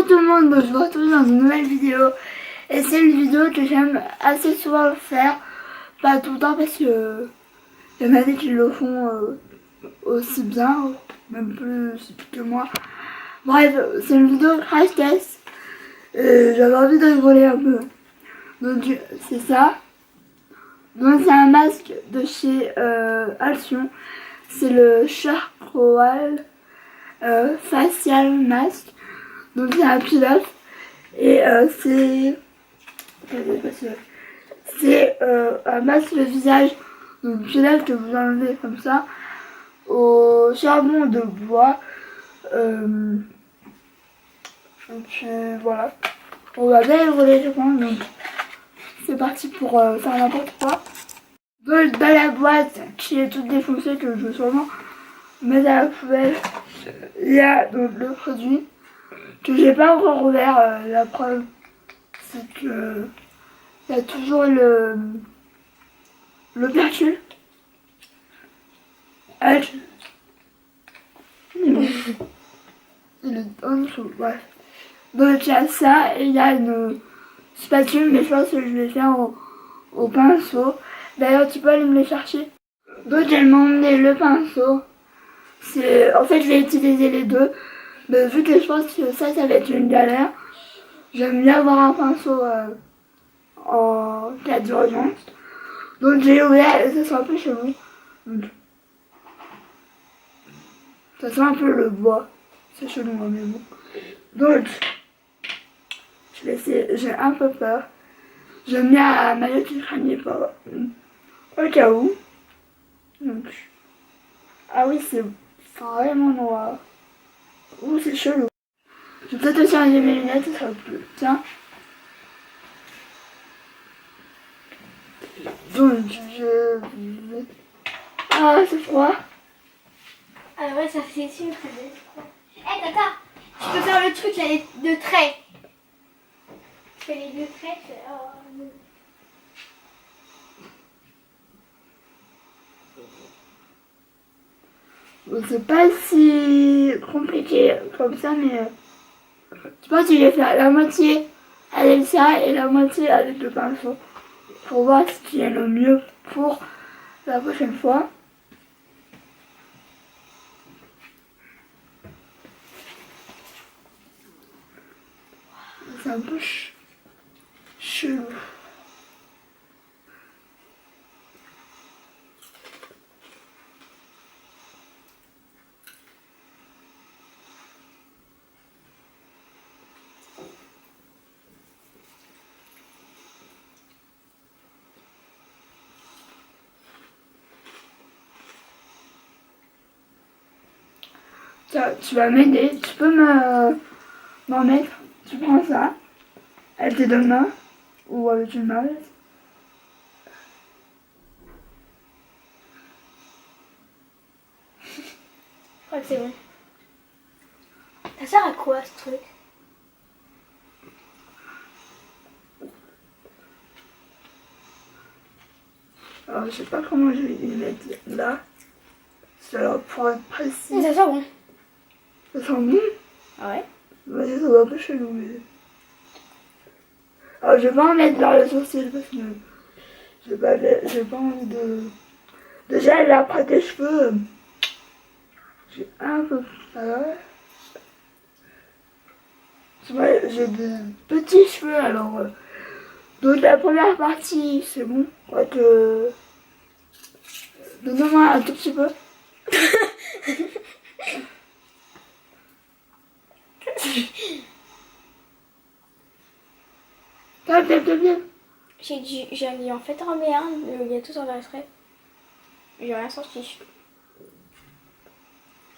tout le monde, je vous retrouve dans une nouvelle vidéo. Et c'est une vidéo que j'aime assez souvent faire. Pas tout le temps parce que il y en a des qui le font aussi bien, même plus que moi. Bref, c'est une vidéo crash test. J'avais envie de rigoler un peu. Donc c'est ça. Donc c'est un masque de chez Alcyon. C'est le Charcoal Facial Mask. Donc c'est un pilote. Et c'est un masque de visage. Donc pilote que vous enlevez comme ça au charbon de bois. Donc voilà. On va bien rigoler je pense. Donc c'est parti pour faire n'importe quoi. Donc dans la boîte qui est toute défoncée, que je vais sûrement mettre à la poubelle, il y a donc le produit que j'ai pas encore ouvert. La preuve c'est que il y a toujours l'ouverture. Le en dessous, bref. Donc il y a ça et il y a une spatule, mais je pense que je vais faire au pinceau. D'ailleurs tu peux aller me les chercher. Donc elle m'a emmené le pinceau. En fait je vais utiliser les deux. Mais vu que je pense que ça va être une galère, j'aime bien avoir un pinceau en cas d'urgence. Donc j'ai ouvert et ça sent un peu chelou. Ça sent un peu le bois. C'est chelou hein, mais bon. Donc je vais essayer, j'ai un peu peur. Je mets à ma petite crânier pas au cas où. Donc. Ah oui, c'est vraiment noir. Ouh, c'est chelou. Je vais peut-être aussi enlever mes lunettes, ça sera plus. Tiens. Donc, je vais... Ah, c'est froid. Ah ouais, ça fait sûr que c'est froid. Hé, Tata, tu peux faire le truc là, les deux traits. Tu fais les deux traits, tu fais... Oh, non. Bon, c'est pas si compliqué comme ça, mais je pense que je vais faire la moitié avec ça et la moitié avec le pinceau pour voir ce qui est le mieux pour la prochaine fois. C'est un peu chelou. Tiens, tu vas m'aider, tu peux m'en mettre. Tu prends ça avec tes deux mains ou avec une main. Je crois que c'est bon. Ça sert à quoi ce truc? Alors, je sais pas comment je vais les mettre là. Alors, pour être précis. Ça sent bon. Ça sent bon? Ah ouais? Vas-y, ça va un peu chelou, mais... Alors, je vais pas en mettre dans le sourcil parce que j'ai pas envie de... Déjà, là, après tes cheveux, j'ai un peu peur. Ouais, j'ai des petits cheveux, alors... donc, la première partie, c'est bon. Quoique... Donne-moi un tout petit peu. Viens. J'ai dit en fait en un, le gâteau s'intéresserait. J'ai rien sorti.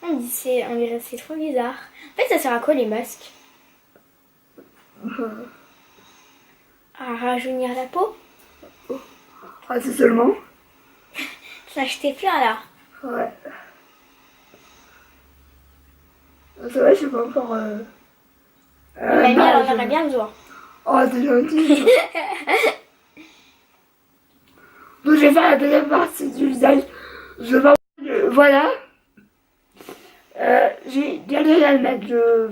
On dit c'est trop bizarre. En fait ça sert à quoi les masques? À rajeunir la peau? Ah, c'est seulement? T'en as acheté plein là. Ouais. C'est vrai, je sais pas encore... Mamie elle en aurait bien besoin. Oh, c'est gentil. Donc, je vais faire la deuxième partie du visage. Je vais... Voilà. J'ai galéré à le mettre, je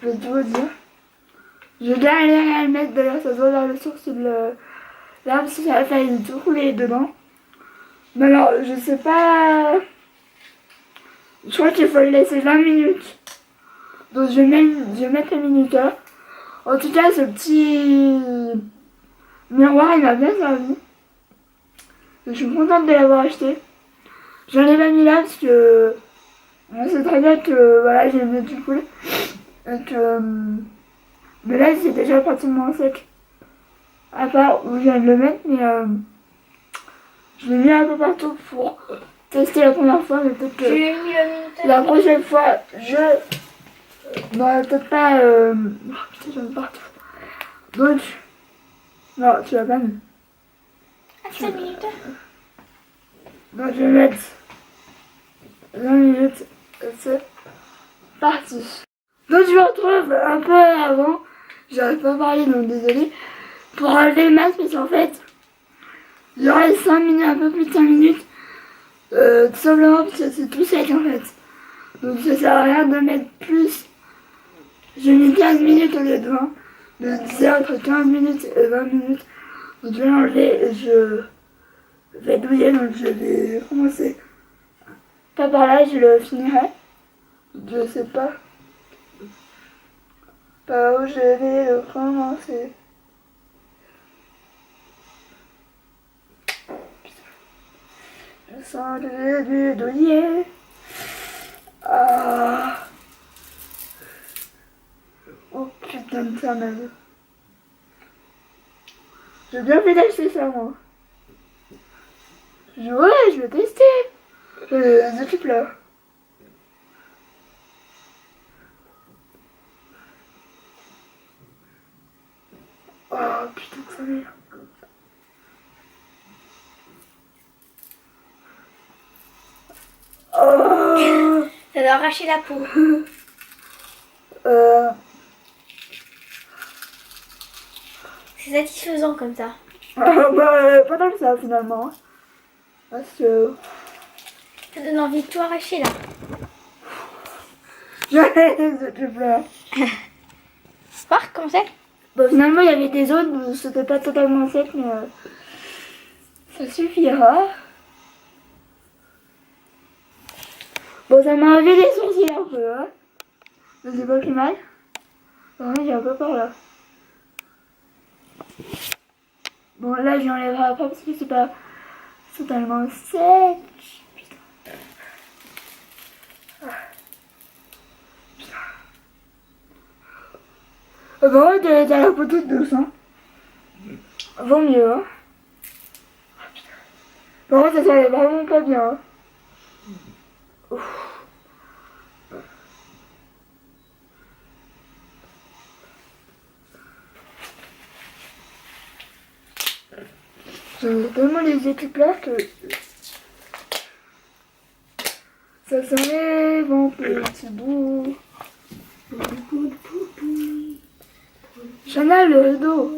vais te vous dire. Je galère à le mettre, d'ailleurs ça se voit dans le sourcil là parce que ça a failli tout couler dedans. Mais alors je sais pas. Je crois qu'il faut le laisser 20 minutes. Donc je vais mettre le minuteur. En tout cas ce petit miroir il m'a bien servi. Je suis contente de l'avoir acheté. J'en ai pas mis là parce que on sait très bien que voilà j'ai mis du cool. Et que mais là c'est déjà pratiquement sec. À part où je viens de le mettre, mais je l'ai mis un peu partout pour tester la première fois, mais peut-être que J'ai mis le minuteur. la prochaine fois je n'aurai peut-être pas oh, putain j'en ai partout. Donc non tu l'as pas mis. Ah, c'est le minuteur. Donc je vais mettre 20 minutes et c'est parti. Donc je me retrouve un peu avant. J'arrive pas à parler donc désolé. Pour enlever le masque parce qu'en fait il y aura 5 minutes, un peu plus de 5 minutes. Tout simplement parce que c'est tout sec en fait. Donc ça sert à rien de mettre plus. J'ai mis 15 minutes au lieu de 20. Je disais entre 15 minutes et 20 minutes. Donc je vais l'enlever et je vais douiller donc je vais commencer. Pas par là, je le finirai. Je sais pas. Par où je vais le commencer. Je sens le début douillet. Ah. Oh putain de ça même. J'ai bien fait d'acheter ça moi. Ouais, je vais tester. Les équipes là. Oh putain que ça m'est. Oh. Ça doit arracher la peau. C'est satisfaisant comme ça. Bah, pas tant que ça finalement. Parce que. Ça donne envie de tout arracher là. J'avais les équipes là. Voir comment c'est. Bon, finalement, il y avait des zones où c'était pas totalement sec, mais ça suffira. Bon, ça m'a enlevé les sourcils un peu, hein. Mais c'est pas plus mal. Bon, j'ai un peu peur là. Bon, là, j'y enlèverai après parce que c'est pas totalement sec. Putain. Ah. Putain. Bon, t'as la peau toute douce, hein. Vaut mieux, hein. Par contre, ça s'enlève vraiment pas bien, hein. Ouf. J'ai tellement les équipes là que ça s'enlève en petit bout. Chanel le rideau.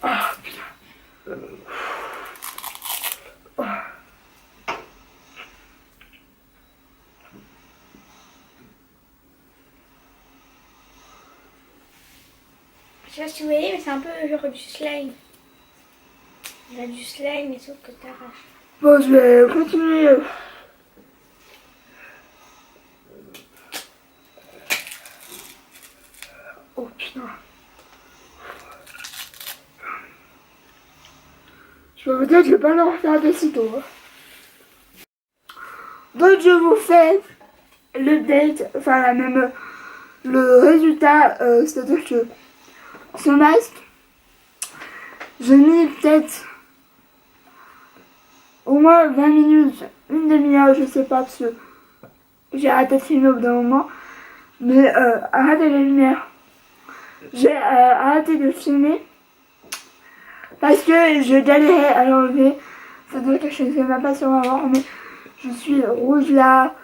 Ah putain. Je sais pas si vous voyez, mais c'est un peu genre du slime. Il y a du slime, mais sauf que t'arraches. Bon, je vais continuer. Oh putain. Je peux vous dire que je vais pas le refaire de sitôt. Hein. Donc je vous fais l'update, enfin la même, le résultat, c'est-à-dire que ce masque, j'ai mis peut-être au moins 20 minutes, une demi-heure, je sais pas, parce que j'ai arrêté de filmer au bout d'un moment, mais arrêtez les lumières. J'ai arrêté de filmer parce que je galérais à l'enlever, c'est-à-dire que je ne sais même pas si on va voir, mais je suis rouge là.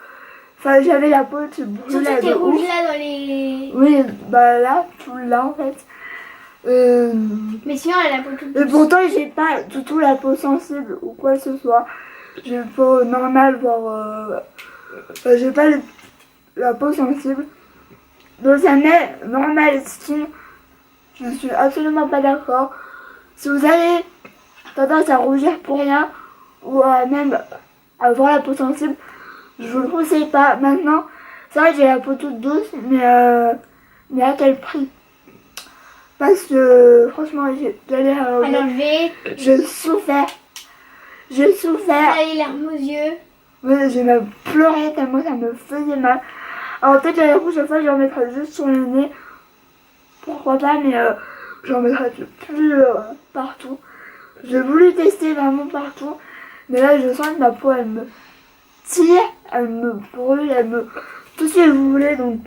Enfin, j'avais la peau qui brûlait. Surtout tes de rouges ouf. là dans les... Oui, bah là, tout là en fait. Mais Mais sinon, elle a la peau toute Et douce. pourtant, j'ai pas du tout la peau sensible ou quoi que ce soit. J'ai une peau normale, voire. J'ai pas la peau sensible. Donc, ça met normal skin. Je suis absolument pas d'accord. Si vous avez tendance à rougir pour rien, ou à même avoir la peau sensible, je vous le conseille pas. Maintenant, c'est vrai que j'ai la peau toute douce, mais à quel prix? Parce que franchement, j'ai galéré à À l'enlever. l'enlever, J'ai souffert. J'ai souffert. à les larmes aux yeux. Ouais, j'ai même pleuré tellement ça me faisait mal. Alors peut-être que la prochaine fois, je en mettrai juste sur le nez. Pourquoi pas, mais j'en mettrai plus partout. J'ai voulu tester vraiment partout. Mais là, je sens que ma peau, elle me tire, elle me brûle, elle me... Tout ce que vous voulez, donc...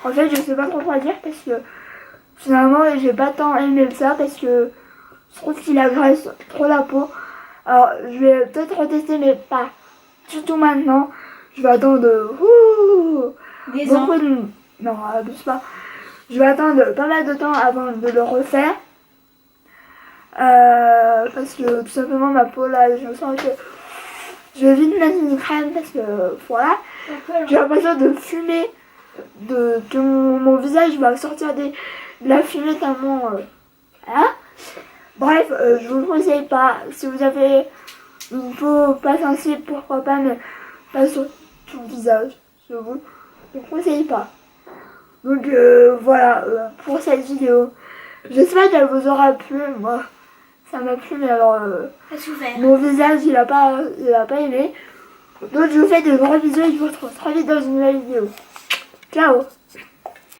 En fait, je sais pas trop quoi dire parce que finalement, j'ai pas tant aimé ça parce que je trouve qu'il agresse trop la peau. Alors, je vais peut-être retester, mais pas du tout maintenant. Je vais attendre Des ans. beaucoup de... Non, abuse pas. Je vais attendre pas mal de temps avant de le refaire. Parce que tout simplement, ma peau, là, je sens que... Je vais vite mettre une crème parce que, voilà. J'ai l'impression de fumer, que mon visage va sortir de la fumée tellement... hein. Bref, je vous le conseille pas. Si vous avez une peau pas sensible, pourquoi pas, mais pas sur tout le visage. Je vous le conseille pas. Donc voilà pour cette vidéo. J'espère qu'elle vous aura plu. Moi, ça m'a plu, mais alors T'as souffert. mon visage, il a pas aimé. Donc je vous fais de gros bisous et je vous retrouve très vite dans une nouvelle vidéo. Ciao.